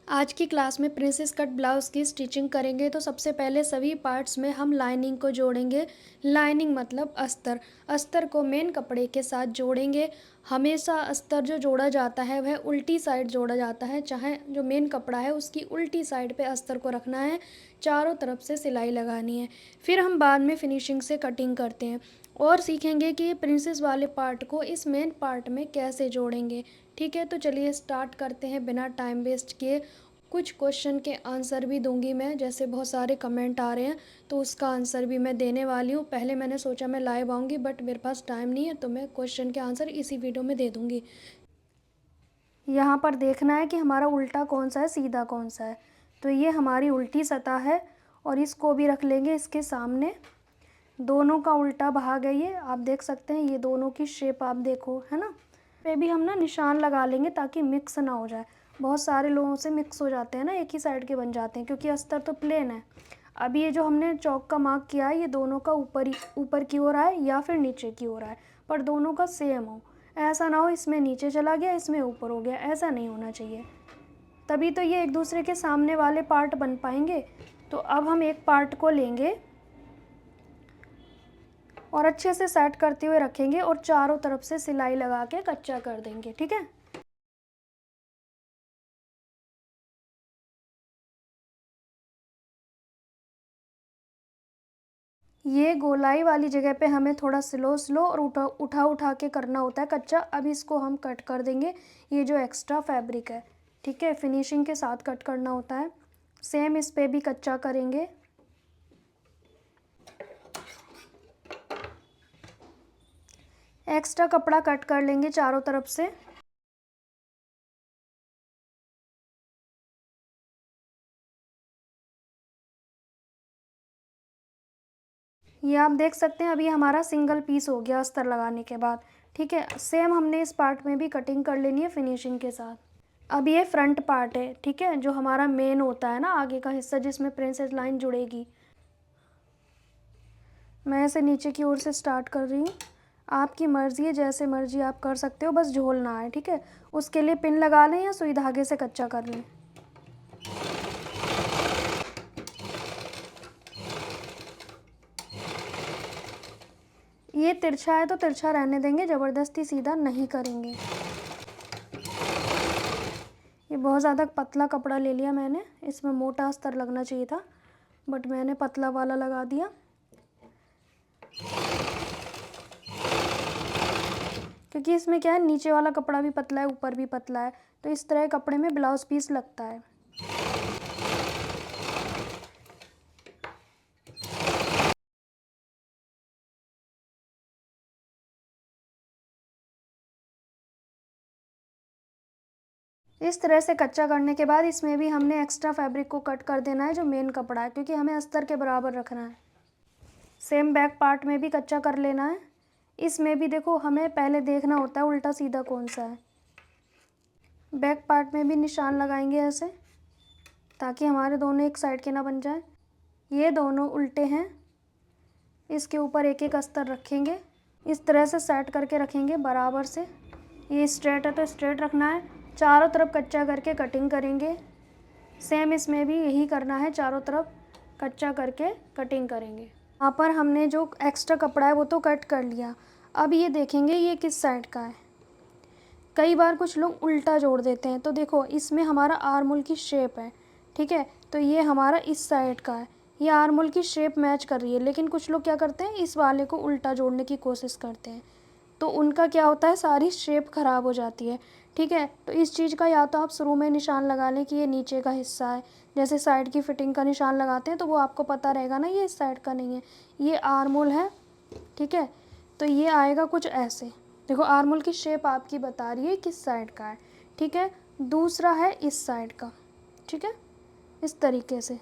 आज की क्लास में प्रिंसेस कट ब्लाउज़ की स्टिचिंग करेंगे। तो सबसे पहले सभी पार्ट्स में हम लाइनिंग को जोड़ेंगे। लाइनिंग मतलब अस्तर। अस्तर को मेन कपड़े के साथ जोड़ेंगे। हमेशा अस्तर जो जोड़ा जाता है वह उल्टी साइड जोड़ा जाता है, चाहे जो मेन कपड़ा है उसकी उल्टी साइड पे अस्तर को रखना है। चारों तरफ से सिलाई लगानी है। फिर हम बाद में फिनिशिंग से कटिंग करते हैं और सीखेंगे कि प्रिंसेस वाले पार्ट को इस मेन पार्ट में कैसे जोड़ेंगे। ठीक है, तो चलिए स्टार्ट करते हैं बिना टाइम वेस्ट किए। कुछ क्वेश्चन के आंसर भी दूंगी मैं, जैसे बहुत सारे कमेंट आ रहे हैं तो उसका आंसर भी मैं देने वाली हूँ। पहले मैंने सोचा मैं लाइव आऊँगी बट मेरे पास टाइम नहीं है, तो मैं क्वेश्चन के आंसर इसी वीडियो में दे दूँगी। यहाँ पर देखना है कि हमारा उल्टा कौन सा है, सीधा कौन सा है। तो ये हमारी उल्टी सतह है और इसको भी रख लेंगे इसके सामने। दोनों का उल्टा भाग है ये, आप देख सकते हैं। ये दोनों की शेप आप देखो, है ना। पे भी हम ना निशान लगा लेंगे ताकि मिक्स ना हो जाए। बहुत सारे लोगों से मिक्स हो जाते हैं ना, एक ही साइड के बन जाते हैं क्योंकि अस्तर तो प्लेन है। अब ये जो हमने चौक का मार्क किया है ये दोनों का ऊपर की ओर आए या फिर नीचे की ओर आए, पर दोनों का सेम हो। ऐसा ना हो इसमें नीचे चला गया इसमें ऊपर हो गया, ऐसा नहीं होना चाहिए। तभी तो ये एक दूसरे के सामने वाले पार्ट बन पाएंगे। तो अब हम एक पार्ट को लेंगे और अच्छे से सेट करते हुए रखेंगे और चारों तरफ से सिलाई लगा के कच्चा कर देंगे। ठीक है। ये गोलाई वाली जगह पे हमें थोड़ा स्लो स्लो और उठा उठा के करना होता है कच्चा। अब इसको हम कट कर देंगे, ये जो एक्स्ट्रा फैब्रिक है। ठीक है, फिनिशिंग के साथ कट करना होता है। सेम इस पे भी कच्चा करेंगे। एक्स्ट्रा कपड़ा कट कर लेंगे चारों तरफ से। ये आप देख सकते हैं अभी हमारा सिंगल पीस हो गया अस्तर लगाने के बाद। ठीक है, सेम हमने इस पार्ट में भी कटिंग कर लेनी है फिनिशिंग के साथ। अब ये फ्रंट पार्ट है, ठीक है, जो हमारा मेन होता है ना, आगे का हिस्सा जिसमें प्रिंसेस लाइन जुड़ेगी। मैं इसे नीचे की ओर से स्टार्ट कर रही हूँ। आपकी मर्ज़ी है, जैसे मर्ज़ी आप कर सकते हो, बस झोल ना आए। ठीक है, उसके लिए पिन लगा लें या सुई धागे से कच्चा कर लें। ये तिरछा है तो तिरछा रहने देंगे, ज़बरदस्ती सीधा नहीं करेंगे। ये बहुत ज़्यादा पतला कपड़ा ले लिया मैंने, इसमें मोटा अस्तर लगना चाहिए था बट मैंने पतला वाला लगा दिया। क्योंकि इसमें क्या है, नीचे वाला कपड़ा भी पतला है ऊपर भी पतला है, तो इस तरह कपड़े में ब्लाउज़ पीस लगता है। इस तरह से कच्चा करने के बाद इसमें भी हमने एक्स्ट्रा फैब्रिक को कट कर देना है जो मेन कपड़ा है, क्योंकि हमें अस्तर के बराबर रखना है। सेम बैक पार्ट में भी कच्चा कर लेना है। इसमें भी देखो हमें पहले देखना होता है उल्टा सीधा कौन सा है। बैक पार्ट में भी निशान लगाएंगे ऐसे, ताकि हमारे दोनों एक साइड के ना बन जाए। ये दोनों उल्टे हैं, इसके ऊपर एक एक अस्तर रखेंगे। इस तरह से सेट करके रखेंगे बराबर से। ये स्ट्रेट है तो स्ट्रेट रखना है। चारों तरफ कच्चा करके कटिंग करेंगे। सेम इसमें भी यही करना है, चारों तरफ कच्चा करके कटिंग करेंगे। यहाँ पर हमने जो एक्स्ट्रा कपड़ा है वो तो कट कर लिया। अब ये देखेंगे ये किस साइड का है। कई बार कुछ लोग उल्टा जोड़ देते हैं, तो देखो इसमें हमारा आर्मोल की शेप है। ठीक है, तो ये हमारा इस साइड का है। ये आर्मोल की शेप मैच कर रही है, लेकिन कुछ लोग क्या करते हैं, इस वाले को उल्टा जोड़ने की कोशिश करते हैं, तो उनका क्या होता है, सारी शेप ख़राब हो जाती है। ठीक है, तो इस चीज़ का या तो आप शुरू में निशान लगा लें कि ये नीचे का हिस्सा है। जैसे साइड की फिटिंग का निशान लगाते हैं तो वो आपको पता रहेगा ना, ये इस साइड का नहीं है, ये आर्मोल है। ठीक है, तो ये आएगा कुछ ऐसे। देखो आर्मोल की शेप आपकी बता रही है किस साइड का है। ठीक है, दूसरा है इस साइड का। ठीक है, इस तरीके से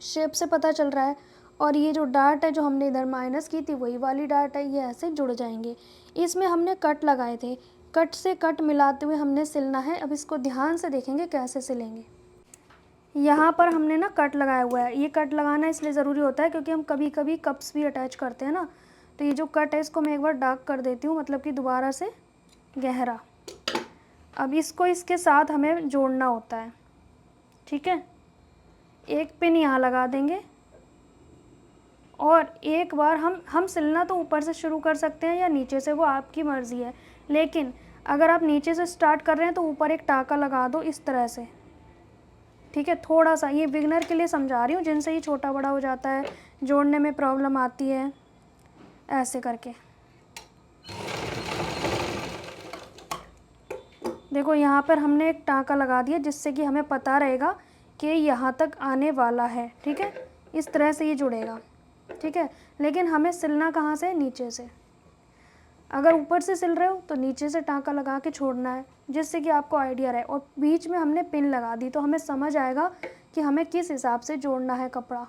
शेप से पता चल रहा है। और ये जो डार्ट है जो हमने इधर माइनस की थी वही वाली डार्ट है, ये ऐसे जुड़ जाएंगे। इसमें हमने कट लगाए थे, कट से कट मिलाते हुए हमने सिलना है। अब इसको ध्यान से देखेंगे कैसे सिलेंगे। यहाँ पर हमने ना कट लगाया हुआ है। ये कट लगाना इसलिए ज़रूरी होता है क्योंकि हम कभी कभी कप्स भी अटैच करते हैं ना, तो ये जो कट है इसको मैं एक बार डार्क कर देती हूँ, मतलब कि दोबारा से गहरा। अब इसको इसके साथ हमें जोड़ना होता है। ठीक है, एक पिन यहाँ लगा देंगे और एक बार हम सिलना तो ऊपर से शुरू कर सकते हैं या नीचे से, वो आपकी मर्ज़ी है। लेकिन अगर आप नीचे से स्टार्ट कर रहे हैं तो ऊपर एक टाँका लगा दो इस तरह से, ठीक है। थोड़ा सा ये बिगनर के लिए समझा रही हूँ, जिनसे ये छोटा बड़ा हो जाता है, जोड़ने में प्रॉब्लम आती है, ऐसे करके। देखो यहाँ पर हमने एक टाँका लगा दिया जिससे कि हमें पता रहेगा कि यहाँ तक आने वाला है, ठीक है। इस तरह से ये जुड़ेगा, ठीक है। लेकिन हमें सिलना कहाँ से? नीचे से। अगर ऊपर से सिल रहे हो तो नीचे से टाँका लगा के छोड़ना है, जिससे कि आपको आइडिया रहे। और बीच में हमने पिन लगा दी तो हमें समझ आएगा कि हमें किस हिसाब से जोड़ना है कपड़ा।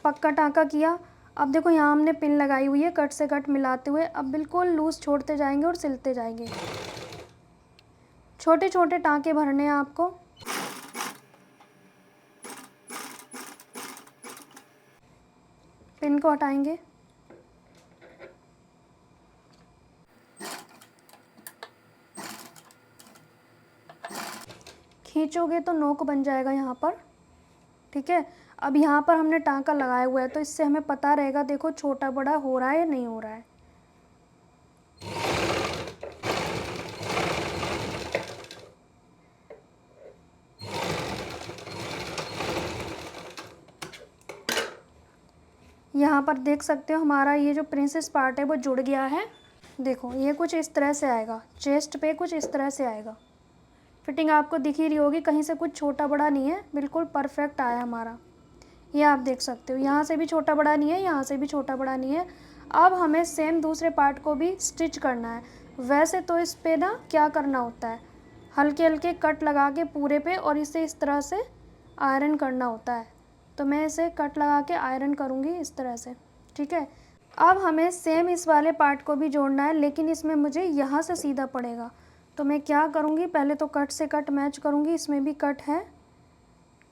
पक्का टाँका किया। अब देखो यहाँ हमने पिन लगाई हुई है, कट से कट मिलाते हुए। अब बिल्कुल लूज़ छोड़ते जाएंगे और सिलते जाएंगे। छोटे छोटे टाँके भरने हैं आपको। पिन को हटाएंगे, खींचोगे तो नोक बन जाएगा यहाँ पर, ठीक है। अब यहाँ पर हमने टाँका लगाया हुआ है तो इससे हमें पता रहेगा, देखो छोटा बड़ा हो रहा है या नहीं हो रहा है। यहाँ पर देख सकते हो हमारा ये जो प्रिंसेस पार्ट है वो जुड़ गया है। देखो ये कुछ इस तरह से आएगा, चेस्ट पे कुछ इस तरह से आएगा। फिटिंग आपको दिख ही रही होगी, कहीं से कुछ छोटा बड़ा नहीं है, बिल्कुल परफेक्ट आया हमारा। ये आप देख सकते हो, यहाँ से भी छोटा बड़ा नहीं है, यहाँ से भी छोटा बड़ा नहीं है। अब हमें सेम दूसरे पार्ट को भी स्टिच करना है। वैसे तो इस पे ना क्या करना होता है, हल्के हल्के कट लगा के पूरे पे और इसे इस तरह से आयरन करना होता है। तो मैं इसे कट लगा के आयरन करूँगी इस तरह से, ठीक है। अब हमें सेम इस वाले पार्ट को भी जोड़ना है, लेकिन इसमें मुझे यहाँ से सीधा पड़ेगा। तो मैं क्या करूँगी, पहले तो कट से कट मैच करूँगी, इसमें भी कट है,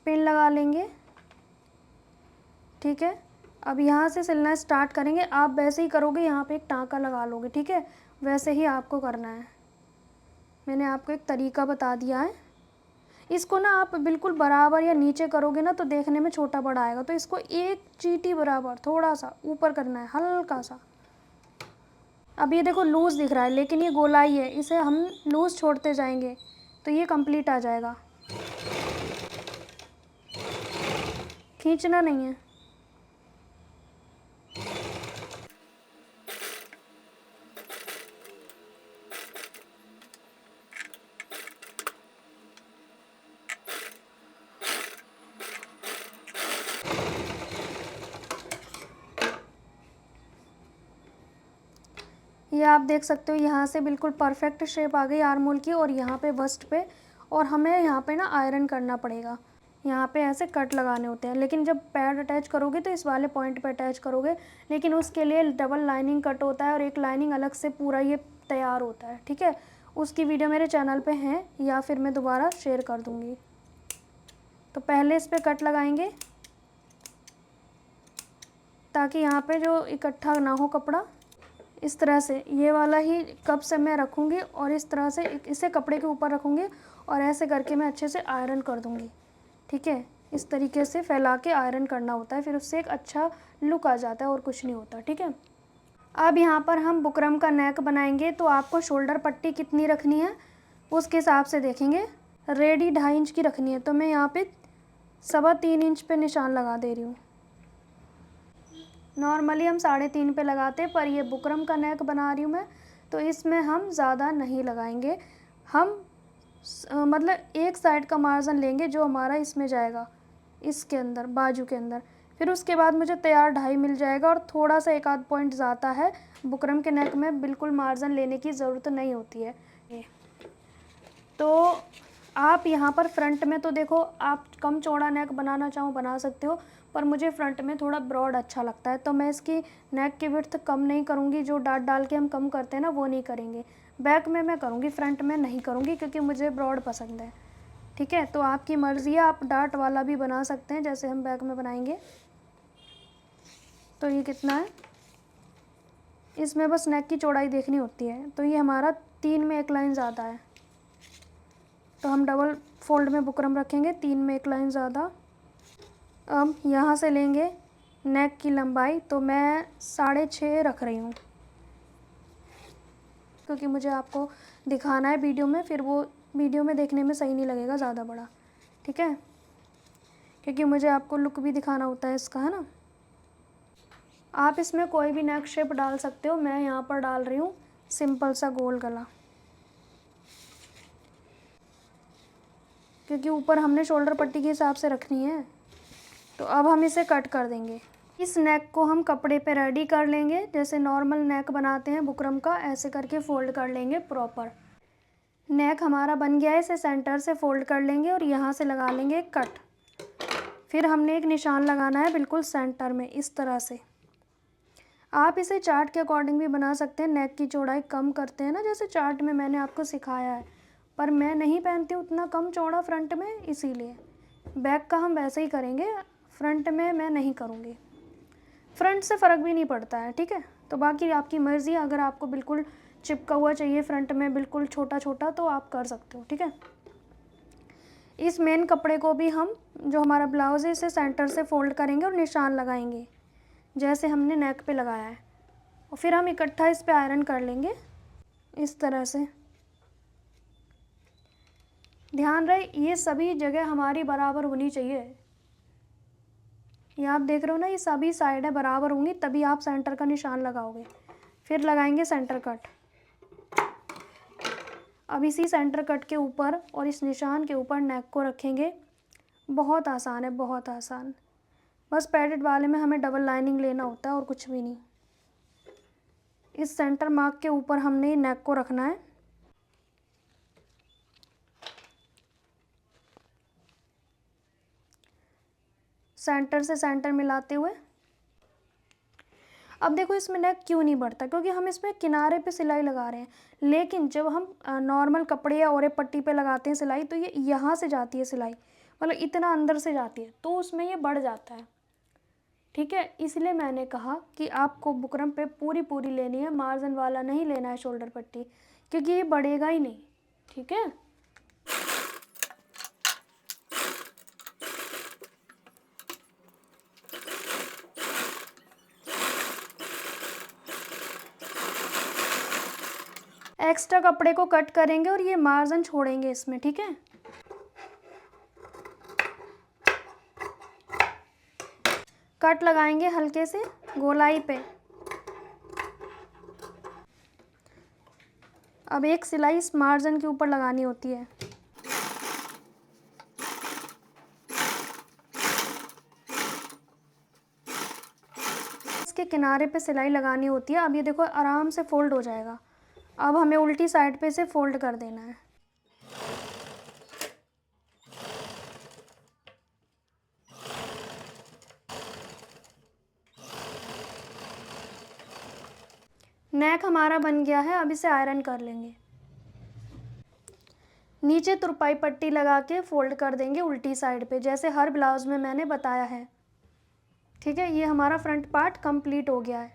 पिन लगा लेंगे, ठीक है। अब यहाँ से सिलना स्टार्ट करेंगे। आप वैसे ही करोगे, यहाँ पे एक टाँका लगा लोगे, ठीक है। वैसे ही आपको करना है, मैंने आपको एक तरीका बता दिया है। इसको ना आप बिल्कुल बराबर या नीचे करोगे ना तो देखने में छोटा बड़ा आएगा, तो इसको एक चीटी बराबर थोड़ा सा ऊपर करना है, हल्का सा। अब ये देखो लूज़ दिख रहा है, लेकिन ये गोलाई है, इसे हम लूज़ छोड़ते जाएंगे तो ये कंप्लीट आ जाएगा। खींचना नहीं है। ये आप देख सकते हो, यहाँ से बिल्कुल परफेक्ट शेप आ गई आर्मोल की, और यहाँ पे बस्ट पे, और हमें यहाँ पे ना आयरन करना पड़ेगा। यहाँ पे ऐसे कट लगाने होते हैं, लेकिन जब पैड अटैच करोगे तो इस वाले पॉइंट पे अटैच करोगे, लेकिन उसके लिए डबल लाइनिंग कट होता है और एक लाइनिंग अलग से पूरा ये तैयार होता है, ठीक है। उसकी वीडियो मेरे चैनल पे है, या फिर मैं दोबारा शेयर कर दूँगी। तो पहले इस पर कट लगाएंगे ताकि यहाँ पे जो इकट्ठा ना हो कपड़ा। इस तरह से ये वाला ही कप से मैं रखूँगी और इस तरह से इसे कपड़े के ऊपर रखूँगी और ऐसे करके मैं अच्छे से आयरन कर दूँगी, ठीक है। इस तरीके से फैला के आयरन करना होता है, फिर उससे एक अच्छा लुक आ जाता है और कुछ नहीं होता, ठीक है। अब यहाँ पर हम बुकरम का नेक बनाएंगे, तो आपको शोल्डर पट्टी कितनी रखनी है उसके हिसाब से देखेंगे। रेडी 2.5 इंच की रखनी है, तो मैं यहाँ पे 3.25 इंच पे निशान लगा दे रही हूँ। नॉर्मली हम 3.5 पे लगाते हैं, पर ये बुकरम का नेक बना रही हूँ मैं, तो इसमें हम ज़्यादा नहीं लगाएंगे। हम मतलब एक साइड का मार्जिन लेंगे जो हमारा इसमें जाएगा, इसके अंदर बाजू के अंदर। फिर उसके बाद मुझे तैयार 2.5 मिल जाएगा, और थोड़ा सा एक आध पॉइंट ज़्यादा है। बुकरम के नेक में बिल्कुल मार्जिन लेने की ज़रूरत नहीं होती है। तो आप यहाँ पर फ्रंट में तो देखो, आप कम चौड़ा नेक बनाना चाहो बना सकते हो, पर मुझे फ्रंट में थोड़ा ब्रॉड अच्छा लगता है, तो मैं इसकी नेक की विड्थ कम नहीं करूँगी। जो डाट डाल के हम कम करते हैं ना, वो नहीं करेंगे। बैक में मैं करूँगी, फ्रंट में नहीं करूँगी, क्योंकि मुझे ब्रॉड पसंद है, ठीक है। तो आपकी मर्ज़ी है, आप डाट वाला भी बना सकते हैं जैसे हम बैक में बनाएंगे। तो ये कितना है, इसमें बस नेक की चौड़ाई देखनी होती है। तो ये हमारा 3 में 1 लाइन ज़्यादा है, तो हम डबल फोल्ड में बुकरम रखेंगे, 3 में 1 लाइन ज़्यादा। अब यहाँ से लेंगे नेक की लंबाई, तो मैं 6.5 रख रही हूँ, क्योंकि मुझे आपको दिखाना है वीडियो में, फिर वो वीडियो में देखने में सही नहीं लगेगा ज़्यादा बड़ा, ठीक है, क्योंकि मुझे आपको लुक भी दिखाना होता है इसका, है ना। आप इसमें कोई भी नेक शेप डाल सकते हो, मैं यहाँ पर डाल रही हूँ सिंपल सा गोल गला, क्योंकि ऊपर हमने शोल्डर पट्टी के हिसाब से रखनी है। तो अब हम इसे कट कर देंगे। इस नेक को हम कपड़े पे रेडी कर लेंगे, जैसे नॉर्मल नेक बनाते हैं बुकरम का, ऐसे करके फ़ोल्ड कर लेंगे प्रॉपर। नेक हमारा बन गया है, इसे सेंटर से फ़ोल्ड कर लेंगे और यहाँ से लगा लेंगे कट। फिर हमने एक निशान लगाना है बिल्कुल सेंटर में, इस तरह से। आप इसे चार्ट के अकॉर्डिंग भी बना सकते हैं, नेक की चौड़ाई कम करते हैं ना, जैसे चार्ट में मैंने आपको सिखाया है, पर मैं नहीं पहनती उतना कम चौड़ा फ्रंट में, इसीलिए बैक का हम वैसे ही करेंगे, फ्रंट में मैं नहीं करूँगी। फ्रंट से फ़र्क भी नहीं पड़ता है, ठीक है। तो बाकी आपकी मर्ज़ी, अगर आपको बिल्कुल चिपका हुआ चाहिए फ्रंट में बिल्कुल छोटा छोटा, तो आप कर सकते हो, ठीक है। इस मेन कपड़े को भी हम, जो हमारा ब्लाउज़ है, इसे सेंटर से फ़ोल्ड करेंगे और निशान लगाएंगे जैसे हमने नेक पे लगाया है, और फिर हम इकट्ठा इस पे आयरन कर लेंगे इस तरह से। ध्यान रहे ये सभी जगह हमारी बराबर होनी चाहिए। ये आप देख रहे हो ना, ये सभी साइडें बराबर होंगी, तभी आप सेंटर का निशान लगाओगे। फिर लगाएंगे सेंटर कट। अब इसी सेंटर कट के ऊपर और इस निशान के ऊपर नेक को रखेंगे। बहुत आसान है, बहुत आसान। बस पैडेड वाले में हमें डबल लाइनिंग लेना होता है और कुछ भी नहीं। इस सेंटर मार्क के ऊपर हमने नेक को रखना है। सेंटर से सेंटर मिलाते हुए। अब देखो इसमें नेक क्यों नहीं बढ़ता, क्योंकि हम इसमें किनारे पे सिलाई लगा रहे हैं, लेकिन जब हम नॉर्मल कपड़े या औरे पट्टी पे लगाते हैं सिलाई, तो ये यहाँ से जाती है सिलाई, मतलब इतना अंदर से जाती है, तो उसमें ये बढ़ जाता है, ठीक है। इसलिए मैंने कहा कि आपको बुकरम पे पूरी पूरी लेनी है, मार्जिन वाला नहीं लेना है शोल्डर पट्टी, क्योंकि ये बढ़ेगा ही नहीं, ठीक है। एक्स्ट्रा कपड़े को कट करेंगे और ये मार्जिन छोड़ेंगे इसमें, ठीक है। कट लगाएंगे हल्के से गोलाई पे। अब एक सिलाई इस मार्जिन के ऊपर लगानी होती है। इसके किनारे पे सिलाई लगानी होती है। अब ये देखो आराम से फोल्ड हो जाएगा। अब हमें उल्टी साइड पे इसे फोल्ड कर देना है। नेक हमारा बन गया है, अब इसे आयरन कर लेंगे। नीचे तुरपाई पट्टी लगा के फोल्ड कर देंगे उल्टी साइड पे, जैसे हर ब्लाउज में मैंने बताया है, ठीक है। ये हमारा फ्रंट पार्ट कंप्लीट हो गया है।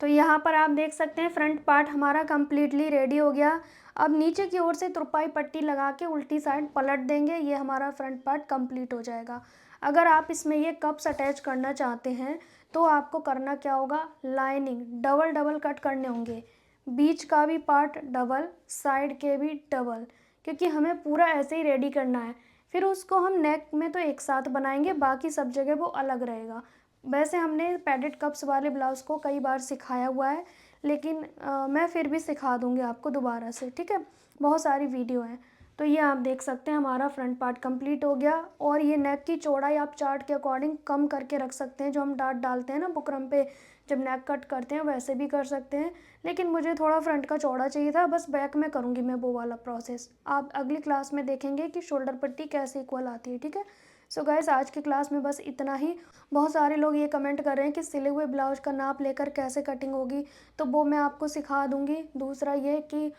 तो यहाँ पर आप देख सकते हैं फ्रंट पार्ट हमारा कंप्लीटली रेडी हो गया। अब नीचे की ओर से तुरपाई पट्टी लगा के उल्टी साइड पलट देंगे, ये हमारा फ्रंट पार्ट कंप्लीट हो जाएगा। अगर आप इसमें ये कप्स अटैच करना चाहते हैं तो आपको करना क्या होगा, लाइनिंग डबल डबल कट करने होंगे, बीच का भी पार्ट डबल, साइड के भी डबल, क्योंकि हमें पूरा ऐसे ही रेडी करना है। फिर उसको हम नेक में तो एक साथ बनाएंगे, बाकी सब जगह वो अलग रहेगा। वैसे हमने पैडेड कप्स वाले ब्लाउज़ को कई बार सिखाया हुआ है, लेकिन मैं फिर भी सिखा दूँगी आपको दोबारा से, ठीक है। बहुत सारी वीडियो हैं। तो ये आप देख सकते हैं हमारा फ्रंट पार्ट कंप्लीट हो गया। और ये नेक की चौड़ाई आप चार्ट के अकॉर्डिंग कम करके रख सकते हैं, जो हम डाट डालते हैं ना बुकरम पे जब नेक कट करते हैं, वैसे भी कर सकते हैं। लेकिन मुझे थोड़ा फ्रंट का चौड़ा चाहिए था, बस बैक में करूँगी मैं वो वाला प्रोसेस। आप अगली क्लास में देखेंगे कि शोल्डर पट्टी कैसे इक्वल आती है, ठीक है। सो गाइस आज की क्लास में बस इतना ही। बहुत सारे लोग ये कमेंट कर रहे हैं कि सिले हुए ब्लाउज का नाप लेकर कैसे कटिंग होगी, तो वो मैं आपको सिखा दूंगी। दूसरा ये कि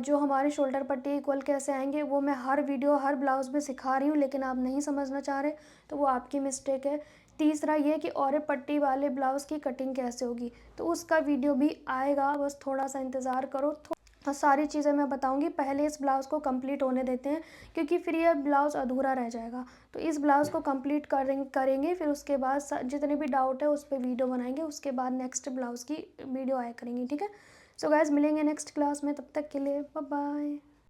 जो हमारे शोल्डर पट्टी इक्वल कैसे आएंगे, वो मैं हर वीडियो हर ब्लाउज़ में सिखा रही हूँ, लेकिन आप नहीं समझना चाह रहे, तो वो आपकी मिस्टेक है। तीसरा ये कि औरे पट्टी वाले ब्लाउज़ की कटिंग कैसे होगी, तो उसका वीडियो भी आएगा, बस थोड़ा सा इंतज़ार करो। और सारी चीज़ें मैं बताऊंगी। पहले इस ब्लाउज़ को कंप्लीट होने देते हैं क्योंकि फिर ये ब्लाउज़ अधूरा रह जाएगा। तो इस ब्लाउज़ को कंप्लीट करेंगे फिर उसके बाद जितने भी डाउट है उस पर वीडियो बनाएंगे, उसके बाद नेक्स्ट ब्लाउज़ की वीडियो आया करेंगी, ठीक है। सो गाइज़ मिलेंगे नेक्स्ट क्लास में, तब तक के लिए बाय बाय।